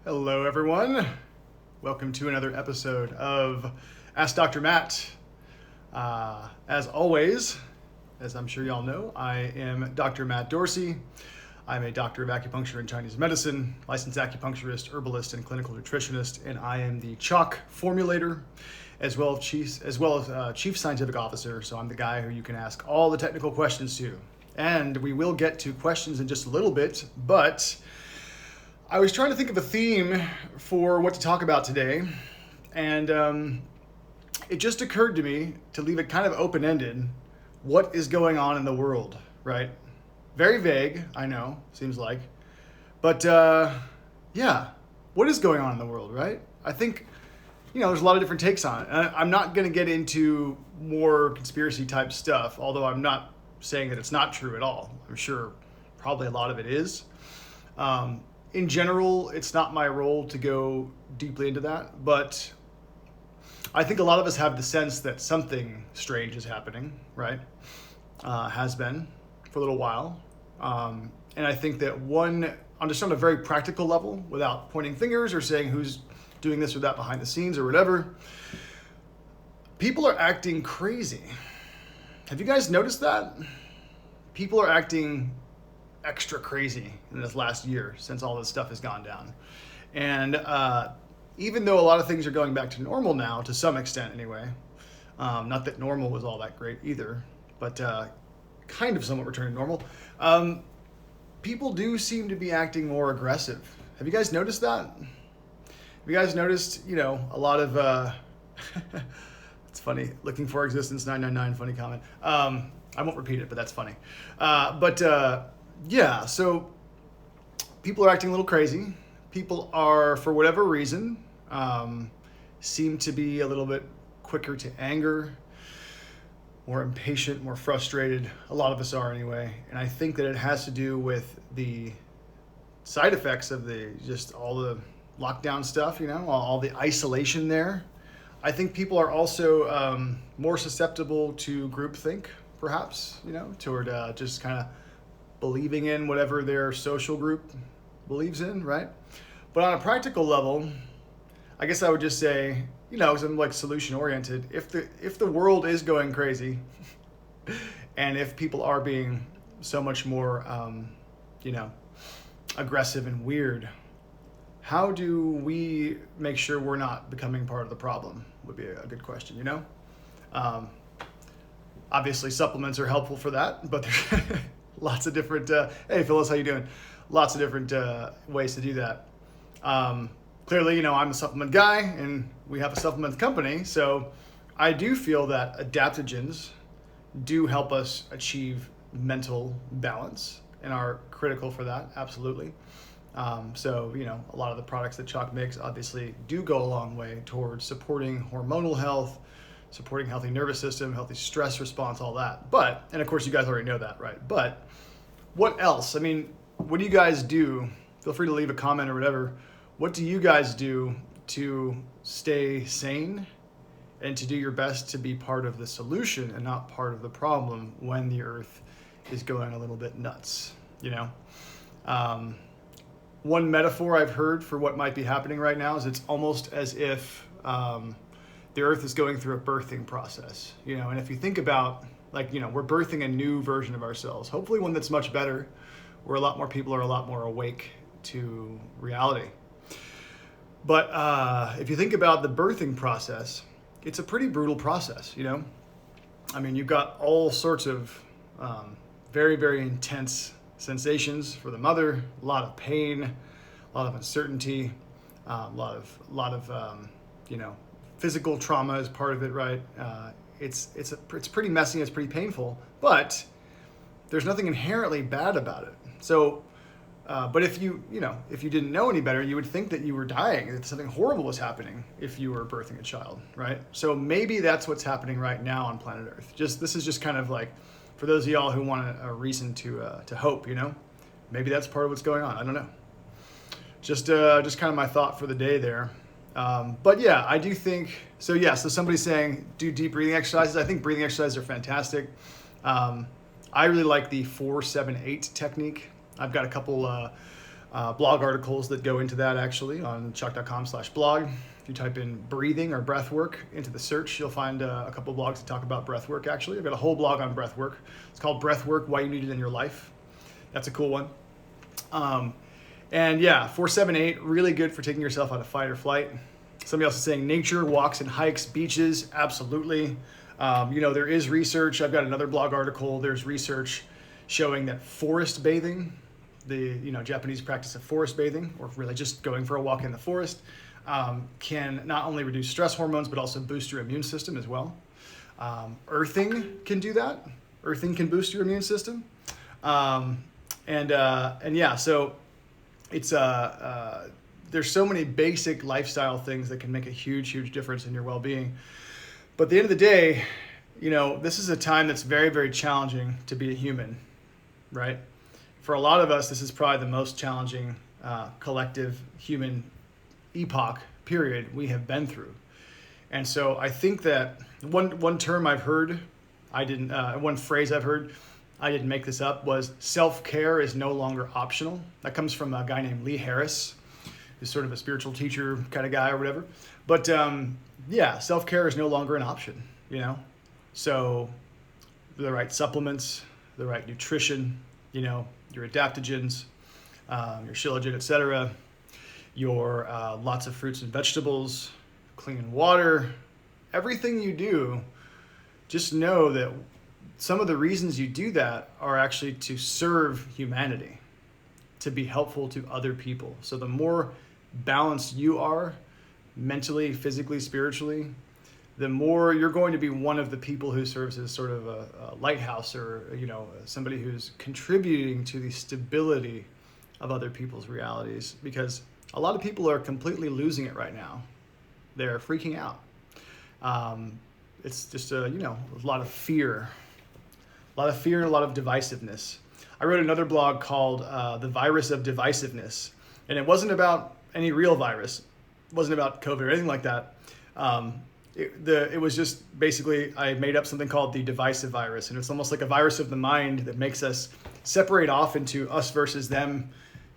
Hello, everyone. Welcome to another episode of Ask Dr. Matt. As always, as I'm sure y'all know, I am Dr. Matt Dorsey. I'm a doctor of acupuncture and Chinese medicine, licensed acupuncturist, herbalist, and clinical nutritionist, and I am the CHOQ formulator, as well as chief scientific officer. So I'm the guy who you can ask all the technical questions to. And we will get to questions in just a little bit, but I was trying to think of a theme for what to talk about today, and it just occurred to me to leave it kind of open-ended. What is going on in the world, right? Very vague, I know, seems like. But yeah, what is going on in the world, right? I think, there's a lot of different takes on it. And I'm not going to get into more conspiracy type stuff, although I'm not saying that it's not true at all. I'm sure probably a lot of it is. In general, it's not my role to go deeply into that, but I think a lot of us have the sense that something strange is happening, right? Has been for a little while. And I think that just on a very practical level, without pointing fingers or saying who's doing this or that behind the scenes or whatever, people are acting crazy. Have you guys noticed that? People are acting extra crazy in this last year since all this stuff has gone down. And even though a lot of things are going back to normal now, to some extent anyway, not that normal was all that great either, but kind of somewhat returning to normal, people do seem to be acting more aggressive. Have you guys noticed that? Have you guys noticed, a lot of, it's funny, looking for existence 999, funny comment. I won't repeat it, but that's funny. Yeah, so people are acting a little crazy. People are, for whatever reason, seem to be a little bit quicker to anger, more impatient, more frustrated. A lot of us are anyway. And I think that it has to do with the side effects of just all the lockdown stuff, all the isolation there. I think people are also more susceptible to groupthink, perhaps, toward just kind of believing in whatever their social group believes in, right? But on a practical level, I guess I would just say, because I'm like solution oriented, if the world is going crazy and if people are being so much more, aggressive and weird, how do we make sure we're not becoming part of the problem would be a good question, Obviously supplements are helpful for that, but there's lots of different, hey Phyllis, how you doing? Lots of different ways to do that. Clearly, I'm a supplement guy and we have a supplement company. So I do feel that adaptogens do help us achieve mental balance and are critical for that. Absolutely. So, a lot of the products that CHOQ makes obviously do go a long way towards supporting hormonal health, supporting healthy nervous system, healthy stress response, all that. And of course you guys already know that, right? But what else? What do you guys do? Feel free to leave a comment or whatever. What do you guys do to stay sane and to do your best to be part of the solution and not part of the problem when the earth is going a little bit nuts, One metaphor I've heard for what might be happening right now is it's almost as if the earth is going through a birthing process, and if you think about, we're birthing a new version of ourselves, hopefully one that's much better, where a lot more people are a lot more awake to reality. But if you think about the birthing process, it's a pretty brutal process, you've got all sorts of very, very intense sensations for the mother, a lot of pain, a lot of uncertainty, a lot of physical trauma is part of it, right? It's pretty messy, it's pretty painful, but there's nothing inherently bad about it. So, but if you didn't know any better, you would think that you were dying, that something horrible was happening if you were birthing a child, right? So maybe that's what's happening right now on planet Earth. This is just kind of like, for those of y'all who want a reason to hope, maybe that's part of what's going on. I don't know. Just kind of my thought for the day there. But yeah, I do think, so somebody's saying do deep breathing exercises. I think breathing exercises are fantastic. I really like the 4-7-8 technique. I've got a couple blog articles that go into that actually on CHOQ.com/blog. If you type in breathing or breath work into the search, you'll find a couple blogs that talk about breath work actually. I've got a whole blog on breath work. It's called Breath Work, Why You Need It in Your Life. That's a cool one. And yeah, 478, really good for taking yourself out of fight or flight. Somebody else is saying nature, walks and hikes, beaches, absolutely. There is research. I've got another blog article. There's research showing that forest bathing, the Japanese practice of forest bathing, or really just going for a walk in the forest, can not only reduce stress hormones, but also boost your immune system as well. Earthing can do that. Earthing can boost your immune system. So it's there's so many basic lifestyle things that can make a huge, huge difference in your well-being. But at the end of the day, this is a time that's very, very challenging to be a human, right? For a lot of us, this is probably the most challenging collective human epoch period we have been through. And so I think that one term I've heard, one phrase I've heard, I didn't make this up, was self-care is no longer optional. That comes from a guy named Lee Harris, who's sort of a spiritual teacher kind of guy or whatever. But self-care is no longer an option, So the right supplements, the right nutrition, your adaptogens, your shilajit, etc., your lots of fruits and vegetables, clean water, everything you do, just know that some of the reasons you do that are actually to serve humanity, to be helpful to other people. So the more balanced you are mentally, physically, spiritually, the more you're going to be one of the people who serves as sort of a lighthouse, or somebody who's contributing to the stability of other people's realities, because a lot of people are completely losing it right now. They're freaking out. It's just a lot of fear. A lot of fear and a lot of divisiveness. I wrote another blog called The Virus of Divisiveness, and it wasn't about any real virus. It wasn't about COVID or anything like that. It was just basically, I made up something called the divisive virus, and it's almost like a virus of the mind that makes us separate off into us versus them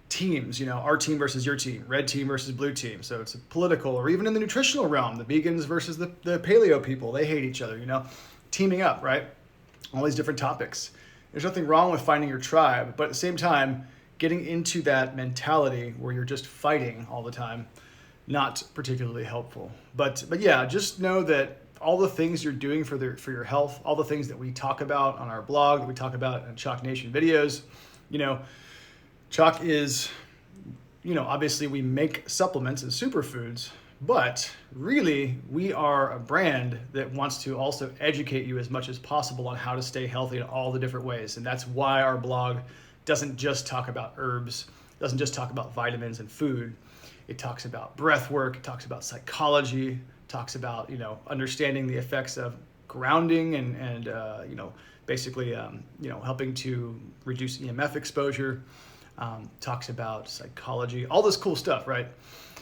teams, our team versus your team, red team versus blue team. So it's a political, or even in the nutritional realm, the vegans versus the paleo people, they hate each other, teaming up, right? All these different topics. There's nothing wrong with finding your tribe, but at the same time, getting into that mentality where you're just fighting all the time, not particularly helpful. But yeah, just know that all the things you're doing for your health, all the things that we talk about on our blog, that we talk about in CHOQ Nation videos, CHOQ is, obviously we make supplements and superfoods, but really we are a brand that wants to also educate you as much as possible on how to stay healthy in all the different ways. And that's why our blog doesn't just talk about herbs, doesn't just talk about vitamins and food. It talks about breath work, it talks about psychology, talks about, understanding the effects of grounding and basically, helping to reduce EMF exposure, talks about psychology, all this cool stuff, right?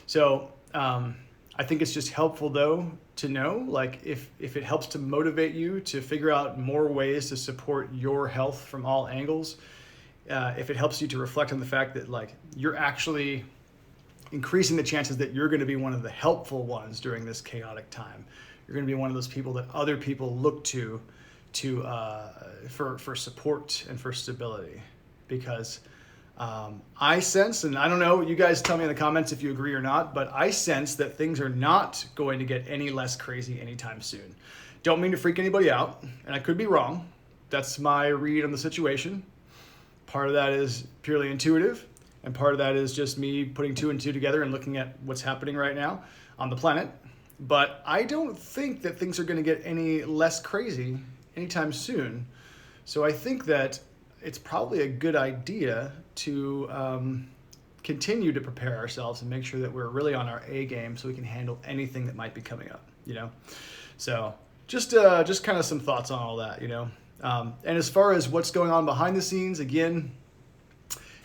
So I think it's just helpful though to know, like, if it helps to motivate you to figure out more ways to support your health from all angles, if it helps you to reflect on the fact that like you're actually increasing the chances that you're going to be one of the helpful ones during this chaotic time. You're going to be one of those people that other people look to for support and for stability, because I sense, and I don't know, you guys tell me in the comments if you agree or not, but I sense that things are not going to get any less crazy anytime soon. Don't mean to freak anybody out, and I could be wrong. That's my read on the situation. Part of that is purely intuitive, and part of that is just me putting two and two together and looking at what's happening right now on the planet. But I don't think that things are going to get any less crazy anytime soon. So I think that it's probably a good idea to continue to prepare ourselves and make sure that we're really on our A game so we can handle anything that might be coming up, So just kind of some thoughts on all that, And as far as what's going on behind the scenes, again,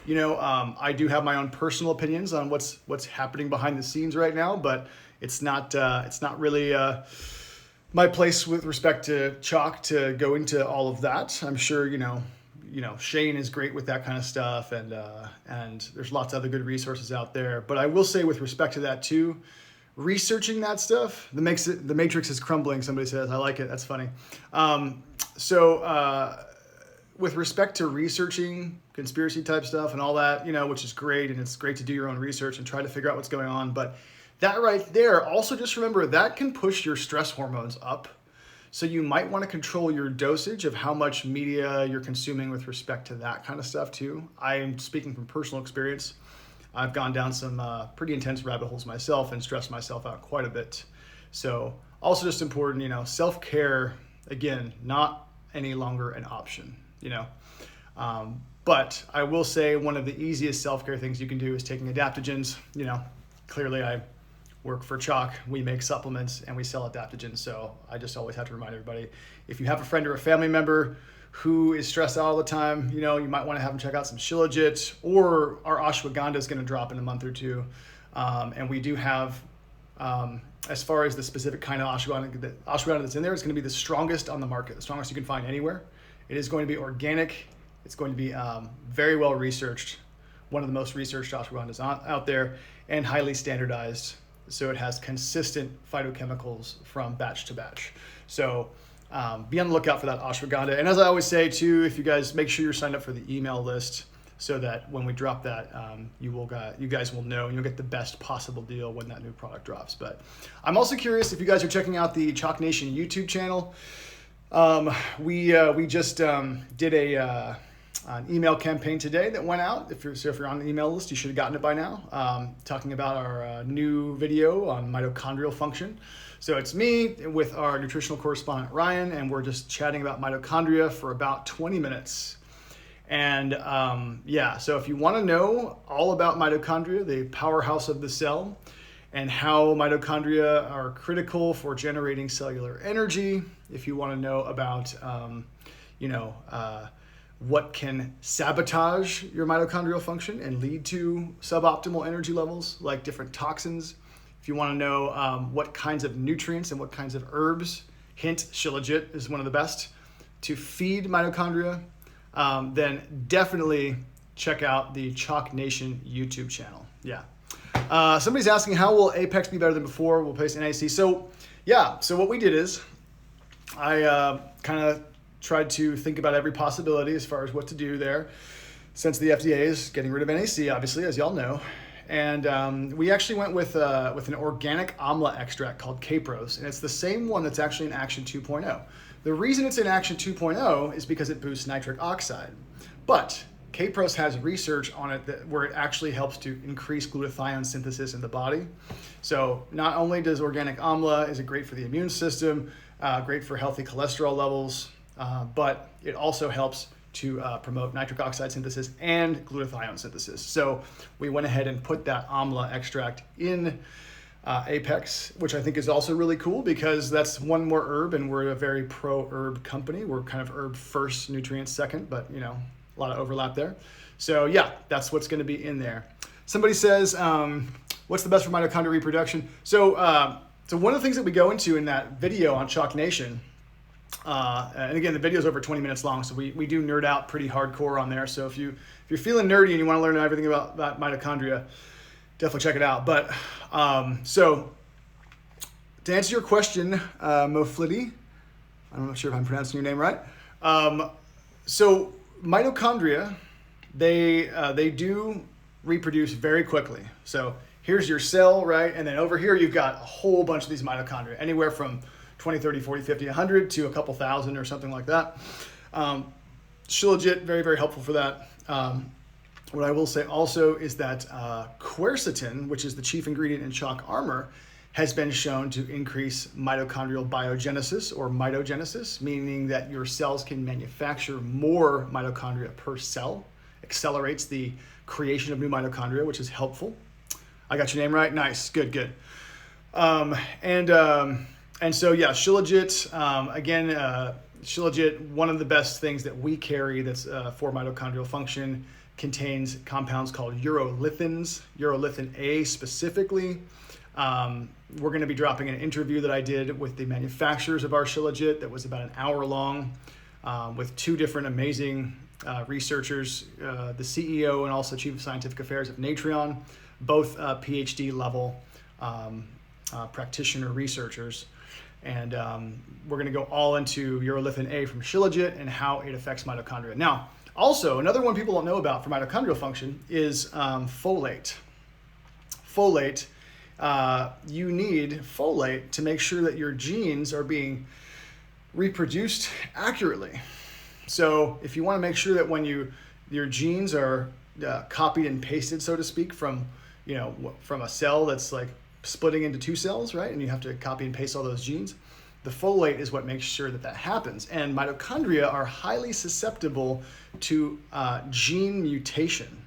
I do have my own personal opinions on what's happening behind the scenes right now, but it's not really my place with respect to CHOQ to go into all of that. I'm sure, Shane is great with that kind of stuff, and there's lots of other good resources out there. But I will say, with respect to that too, researching that stuff, the matrix is crumbling. Somebody says, I like it. That's funny. With respect to researching conspiracy type stuff and all that, which is great, and it's great to do your own research and try to figure out what's going on. But that right there, also just remember that can push your stress hormones up. So you might want to control your dosage of how much media you're consuming with respect to that kind of stuff too. I am speaking from personal experience. I've gone down some pretty intense rabbit holes myself and stressed myself out quite a bit. So also just important, self-care, again, not any longer an option, But I will say one of the easiest self-care things you can do is taking adaptogens. Clearly I work for CHOQ. We make supplements and we sell adaptogens. So I just always have to remind everybody, if you have a friend or a family member who is stressed out all the time, you might want to have them check out some Shilajit, or our ashwagandha is going to drop in a month or two. And we do have, as far as the specific kind of ashwagandha that's in there, it's going to be the strongest on the market, the strongest you can find anywhere. It is going to be organic. It's going to be very well researched, one of the most researched ashwagandhas out there, and highly standardized. So it has consistent phytochemicals from batch to batch. So be on the lookout for that ashwagandha. And as I always say too, if you guys make sure you're signed up for the email list, so that when we drop that, you guys will know, and you'll get the best possible deal when that new product drops. But I'm also curious if you guys are checking out the CHOQ Nation YouTube channel. We just did an email campaign today that went out. If you're on the email list, you should have gotten it by now. Talking about our new video on mitochondrial function. So it's me with our nutritional correspondent Ryan, and we're just chatting about mitochondria for about 20 minutes. And so if you want to know all about mitochondria, the powerhouse of the cell, and how mitochondria are critical for generating cellular energy, if you want to know about what can sabotage your mitochondrial function and lead to suboptimal energy levels, like different toxins. If you want to know what kinds of nutrients and what kinds of herbs, hint, Shilajit is one of the best, to feed mitochondria, then definitely check out the CHOQ Nation YouTube channel. Yeah. Somebody's asking, how will Apex be better than before? We'll place NAC. So what we did is I kind of tried to think about every possibility as far as what to do there, since the FDA is getting rid of NAC, obviously, as y'all know. And we actually went with an organic amla extract called Kpros, and it's the same one that's actually in Action 2.0. The reason it's in Action 2.0 is because it boosts nitric oxide. But Kpros has research on it where it actually helps to increase glutathione synthesis in the body. So not only does organic amla, is it great for the immune system, great for healthy cholesterol levels, but it also helps to promote nitric oxide synthesis and glutathione synthesis. So we went ahead and put that amla extract in Apex, which I think is also really cool because that's one more herb, and we're a very pro-herb company. We're kind of herb first, nutrients second, but a lot of overlap there. So yeah, that's what's going to be in there. Somebody says, what's the best for mitochondrial reproduction? So one of the things that we go into in that video on CHOQ Nation, and again, the video is over 20 minutes long, so we do nerd out pretty hardcore on there. So if you're feeling nerdy and you want to learn everything about mitochondria, definitely check it out. But so to answer your question, Moflitty, I'm not sure if I'm pronouncing your name right. So mitochondria, they do reproduce very quickly. So here's your cell, right? And then over here, you've got a whole bunch of these mitochondria, anywhere from 20, 30, 40, 50, 100 to a couple thousand or something like that. Shilajit, very, very helpful for that. What I will say also is that quercetin, which is the chief ingredient in CHOQ Armor, has been shown to increase mitochondrial biogenesis or mitogenesis, meaning that your cells can manufacture more mitochondria per cell, accelerates the creation of new mitochondria, which is helpful. I got your name right? Nice, good. And so yeah, Shilajit, again, Shilajit, one of the best things that we carry that's for mitochondrial function, contains compounds called urolithins, urolithin A specifically. We're going to be dropping an interview that I did with the manufacturers of our Shilajit that was about an hour long, with two different amazing researchers, the CEO and also Chief of Scientific Affairs of Natreon, both PhD level practitioner researchers. And we're going to go all into urolithin A from Shilajit and how it affects mitochondria. Now, also, another one people don't know about for mitochondrial function is folate. Folate, you need folate to make sure that your genes are being reproduced accurately. So if you want to make sure that when your genes are copied and pasted, so to speak, from a cell that's like splitting into two cells, right? And you have to copy and paste all those genes. The folate is what makes sure that happens. And mitochondria are highly susceptible to gene mutation.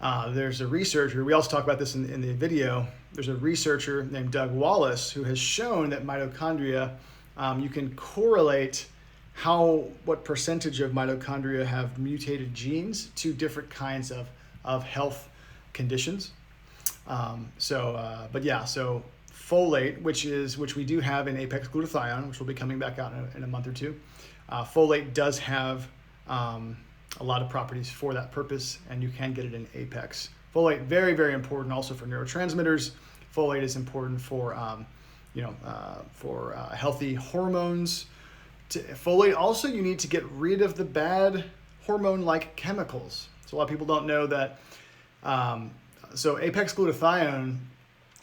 There's a researcher, we also talk about this in the video, there's a researcher named Doug Wallace who has shown that mitochondria, you can correlate what percentage of mitochondria have mutated genes to different kinds of health conditions. So folate, which we do have in Apex glutathione, which will be coming back out in a month or two. Folate does have a lot of properties for that purpose, and you can get it in Apex. Folate, very, very important also for neurotransmitters. Folate is important for healthy hormones. Folate also, you need to get rid of the bad hormone-like chemicals. So a lot of people don't know that. So Apex glutathione,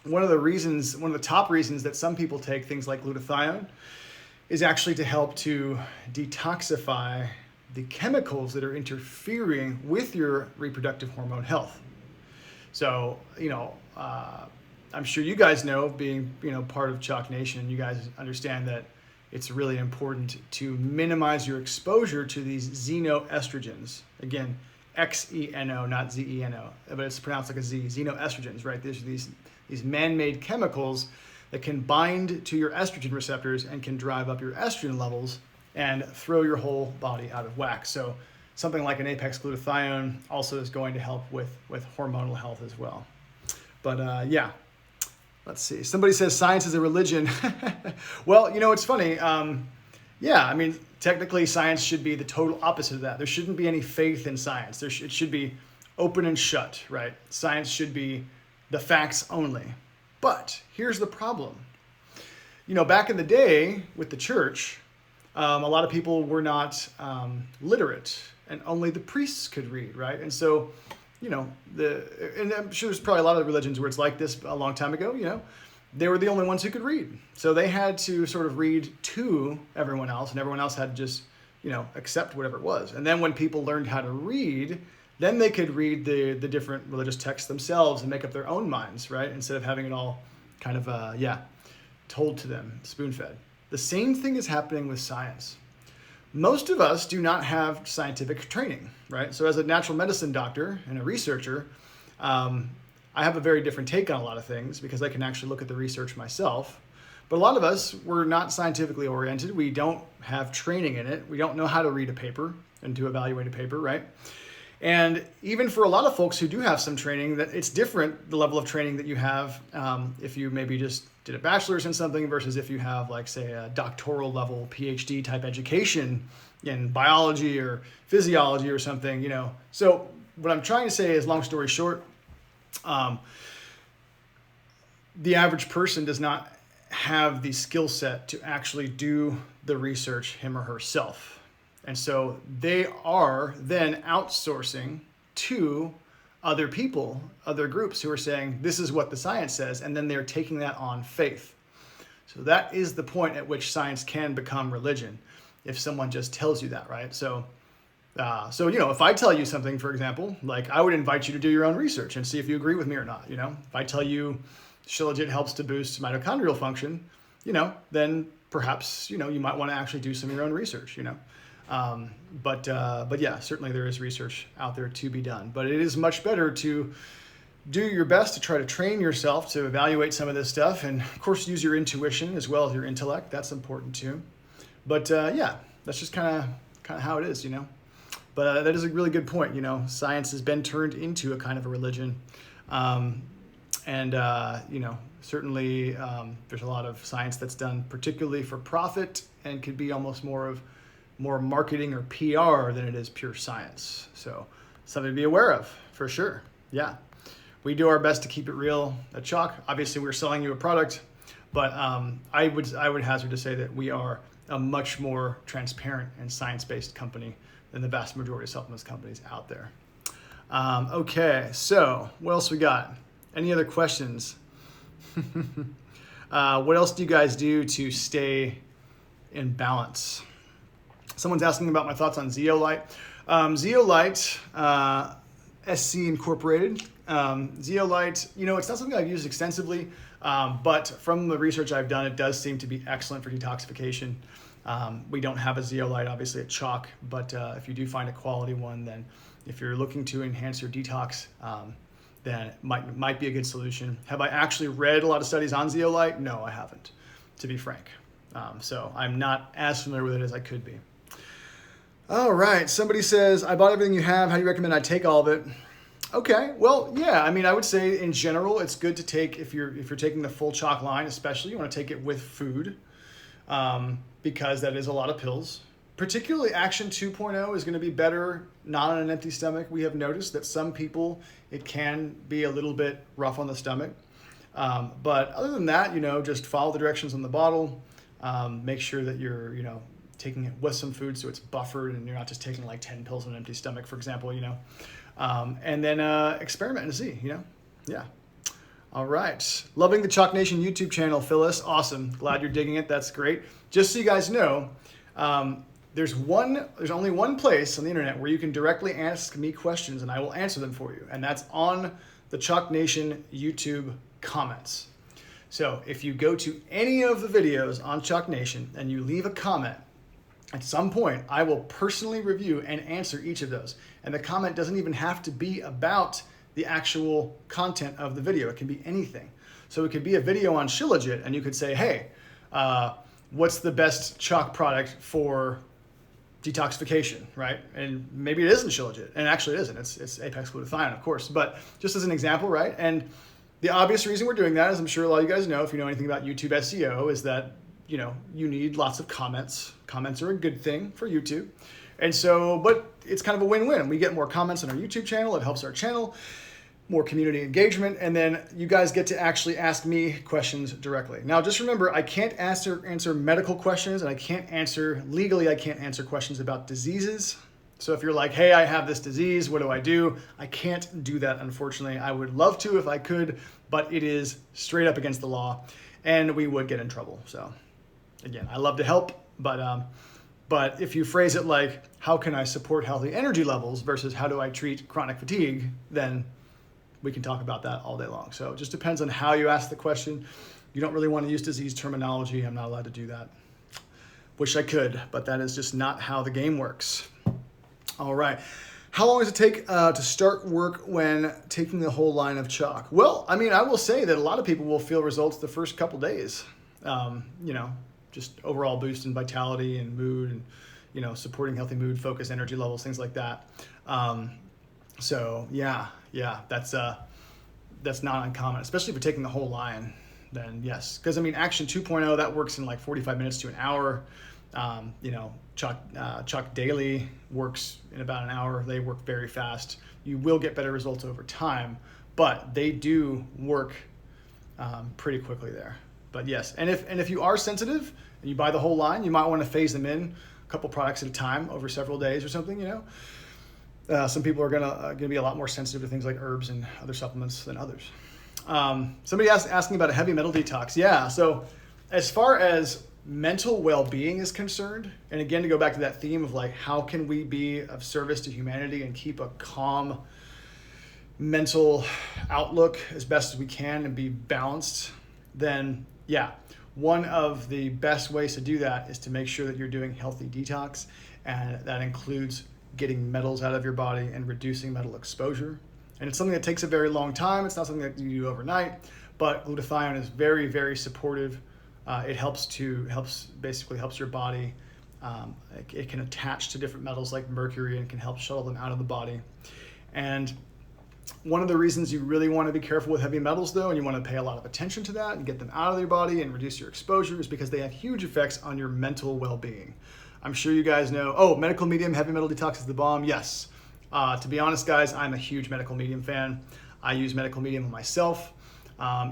one of the top reasons that some people take things like glutathione is actually to help to detoxify the chemicals that are interfering with your reproductive hormone health. So, I'm sure you guys know, being, part of CHOQ Nation, you guys understand that it's really important to minimize your exposure to these xenoestrogens. Again, Xeno, not Zeno, but it's pronounced like a Z, xenoestrogens, right? These are these man-made chemicals that can bind to your estrogen receptors and can drive up your estrogen levels and throw your whole body out of whack. So something like an Apex glutathione also is going to help with hormonal health as well. But let's see. Somebody says science is a religion. Well, it's funny. Technically science should be the total opposite of that. There shouldn't be any faith in science. It should be open and shut, right? Science should be the facts only. But here's the problem. Back in the day with the church, a lot of people were not literate, and only the priests could read, right? And so, and I'm sure there's probably a lot of religions where it's like this a long time ago, they were the only ones who could read. So they had to sort of read to everyone else, and everyone else had to just, accept whatever it was. And then when people learned how to read, then they could read the different religious texts themselves and make up their own minds, right? Instead of having it all kind of, told to them, spoon-fed. The same thing is happening with science. Most of us do not have scientific training, right? So as a natural medicine doctor and a researcher, I have a very different take on a lot of things because I can actually look at the research myself. But a lot of us, we're not scientifically oriented. We don't have training in it. We don't know how to read a paper and to evaluate a paper, right? And even for a lot of folks who do have some training, that it's different, the level of training that you have if you maybe just did a bachelor's in something versus if you have, like, say, a doctoral level PhD type education in biology or physiology or something, So what I'm trying to say is, long story short, the average person does not have the skill set to actually do the research him or herself. And so they are then outsourcing to other people, other groups who are saying, this is what the science says, and then they're taking that on faith. So that is the point at which science can become religion, if someone just tells you that, right? So if I tell you something, for example, like, I would invite you to do your own research and see if you agree with me or not, If I tell you Shilajit helps to boost mitochondrial function, then perhaps, you might want to actually do some of your own research, But certainly there is research out there to be done. But it is much better to do your best to try to train yourself to evaluate some of this stuff, and of course use your intuition as well as your intellect. That's important too. But that's just kind of how it is, But that is a really good point. Science has been turned into a kind of a religion, certainly there's a lot of science that's done particularly for profit and could be almost more of more marketing or PR than it is pure science. So something to be aware of for sure. Yeah. We do our best to keep it real at CHOQ. Obviously, we're selling you a product, but I would hazard to say that we are a much more transparent and science-based company than the vast majority of supplements companies out there. Okay, so what else we got? Any other questions? What else do you guys do to stay in balance? Someone's asking about my thoughts on Zeolite. Zeolite, SC Incorporated. Zeolite, it's not something I've used extensively, but from the research I've done, it does seem to be excellent for detoxification. We don't have a Zeolite, obviously, at CHOQ, but if you do find a quality one, then if you're looking to enhance your detox, then it might be a good solution. Have I actually read a lot of studies on Zeolite? No, I haven't, to be frank. So I'm not as familiar with it as I could be. All right, somebody says, I bought everything you have. How do you recommend I take all of it? Okay, well, yeah, I would say in general, it's good to take, if you're taking the full CHOQ line, especially, you want to take it with food, because that is a lot of pills. Particularly Action 2.0 is going to be better not on an empty stomach. We have noticed that some people, it can be a little bit rough on the stomach. But other than that, just follow the directions on the bottle. Make sure that you're, taking it with some food so it's buffered and you're not just taking like 10 pills on an empty stomach, for example, and then experiment and see, Yeah. All right. Loving the CHOQ Nation YouTube channel, Phyllis. Awesome. Glad you're digging it. That's great. Just so you guys know, there's only one place on the internet where you can directly ask me questions and I will answer them for you. And that's on the CHOQ Nation YouTube comments. So if you go to any of the videos on CHOQ Nation and you leave a comment, at some point, I will personally review and answer each of those. And the comment doesn't even have to be about the actual content of the video. It can be anything. So it could be a video on Shilajit, and you could say, hey, what's the best CHOQ product for detoxification, right? And maybe it isn't Shilajit, and actually it isn't. It's Apex glutathione, of course. But just as an example, right? And the obvious reason we're doing that, as I'm sure a lot of you guys know, if you know anything about YouTube SEO, is that you need lots of comments. Comments are a good thing for YouTube. And so, but it's kind of a win-win. We get more comments on our YouTube channel. It helps our channel, more community engagement. And then you guys get to actually ask me questions directly. Now, just remember, I can't answer medical questions, and I can't answer questions about diseases. So if you're like, hey, I have this disease, what do I do? I can't do that, unfortunately. I would love to if I could, but it is straight up against the law, and we would get in trouble. So again, I love to help, but if you phrase it like, how can I support healthy energy levels versus how do I treat chronic fatigue, then we can talk about that all day long. So it just depends on how you ask the question. You don't really want to use disease terminology. I'm not allowed to do that. Wish I could, but that is just not how the game works. All right. How long does it take to start work when taking the whole line of CHOQ? Well, I will say that a lot of people will feel results the first couple days. Just overall boost in vitality and mood and, supporting healthy mood, focus, energy levels, things like that. So yeah, that's not uncommon, especially if you're taking the whole line, then yes. Because Action 2.0, that works in like 45 minutes to an hour. CHOQ Daily works in about an hour. They work very fast. You will get better results over time, but they do work pretty quickly there. But yes, and if you are sensitive and you buy the whole line, you might want to phase them in a couple products at a time over several days or something. Some people are gonna be a lot more sensitive to things like herbs and other supplements than others. Somebody asking about a heavy metal detox. Yeah, so as far as mental well-being is concerned, and again, to go back to that theme of like, how can we be of service to humanity and keep a calm mental outlook as best as we can and be balanced, then yeah, one of the best ways to do that is to make sure that you're doing healthy detox, and that includes getting metals out of your body and reducing metal exposure. And it's something that takes a very long time. It's not something that you do overnight, but glutathione is very, very supportive. It helps your body. It can attach to different metals like mercury and can help shuttle them out of the body. And one of the reasons you really want to be careful with heavy metals, though, and you want to pay a lot of attention to that and get them out of your body and reduce your exposure, is because they have huge effects on your mental well-being. I'm sure you guys know. Oh, medical medium, heavy metal detox is the bomb. Yes. To be honest, guys, I'm a huge medical medium fan. I use medical medium myself.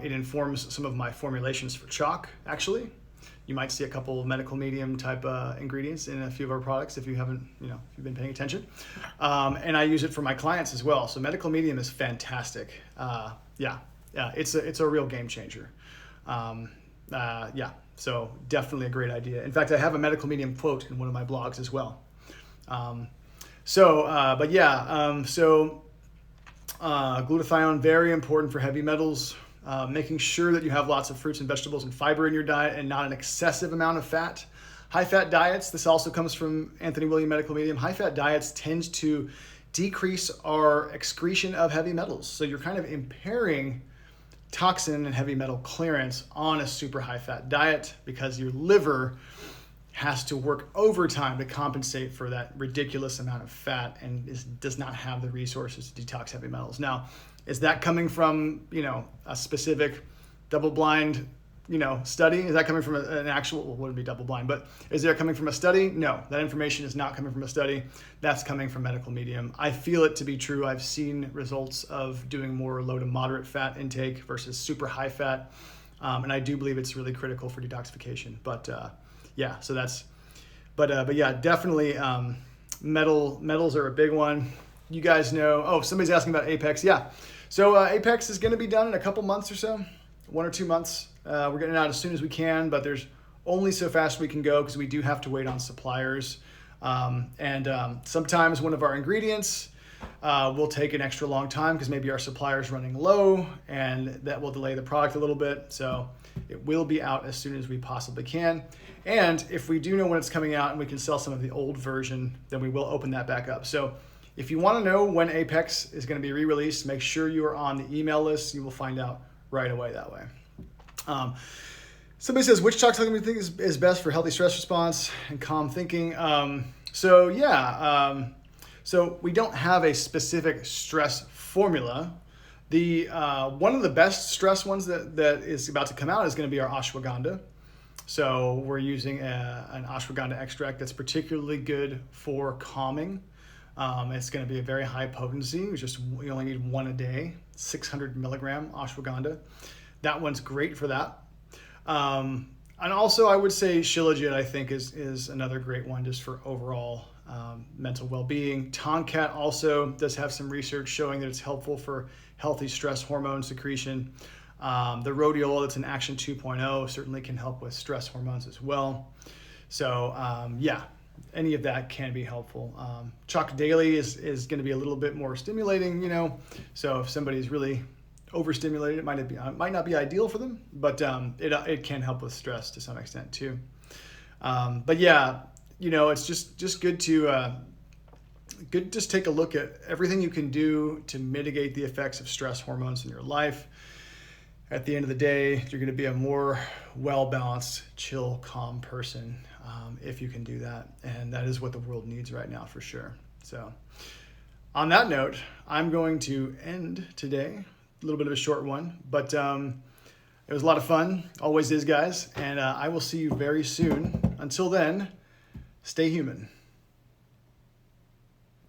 It informs some of my formulations for CHOQ, actually. You might see a couple of medical medium type ingredients in a few of our products if you haven't, if you've been paying attention. And I use it for my clients as well. So medical medium is fantastic. Yeah, it's a real game changer. So definitely a great idea. In fact, I have a medical medium quote in one of my blogs as well. Glutathione, very important for heavy metals. Making sure that you have lots of fruits and vegetables and fiber in your diet and not an excessive amount of fat. High-fat diets, this also comes from Anthony William Medical Medium. High-fat diets tend to decrease our excretion of heavy metals. So you're kind of impairing toxin and heavy metal clearance on a super high-fat diet because your liver has to work overtime to compensate for that ridiculous amount of fat and does not have the resources to detox heavy metals. Now, is that coming from, a specific double-blind, study? Is that coming from an actual, well, it wouldn't be double-blind, but is there coming from a study? No, that information is not coming from a study. That's coming from medical medium. I feel it to be true. I've seen results of doing more low to moderate fat intake versus super high fat. And I do believe it's really critical for detoxification. But definitely metals are a big one. You guys know, somebody's asking about Apex. Yeah. So Apex is going to be done in a couple months or so, 1 or 2 months. We're getting it out as soon as we can, but there's only so fast we can go because we do have to wait on suppliers. Sometimes one of our ingredients will take an extra long time because maybe our supplier is running low, and that will delay the product a little bit. So it will be out as soon as we possibly can. And if we do know when it's coming out and we can sell some of the old version, then we will open that back up. So if you want to know when Apex is going to be re-released, make sure you are on the email list. You will find out right away that way. Somebody says, which toxin do you think is best for healthy stress response and calm thinking? So we don't have a specific stress formula. One of the best stress ones that is about to come out is going to be our ashwagandha. So we're using an ashwagandha extract that's particularly good for calming. It's going to be a very high potency. You only need 1 a day, 600 milligram ashwagandha. That one's great for that. And also I would say Shilajit, I think is another great one just for overall mental well-being. Tonkat also does have some research showing that it's helpful for healthy stress hormone secretion. The rhodiola that's in Action 2.0 certainly can help with stress hormones as well. So any of that can be helpful. CHOQ Daily is going to be a little bit more stimulating, so if somebody's really overstimulated, it might not be ideal for them, but it can help with stress to some extent too. It's just good to just take a look at everything you can do to mitigate the effects of stress hormones in your life. At the end of the day, you're going to be a more well-balanced, chill, calm person if you can do that. And that is what the world needs right now for sure. So on that note, I'm going to end today. A little bit of a short one, but it was a lot of fun. Always is, guys. And I will see you very soon. Until then, stay human.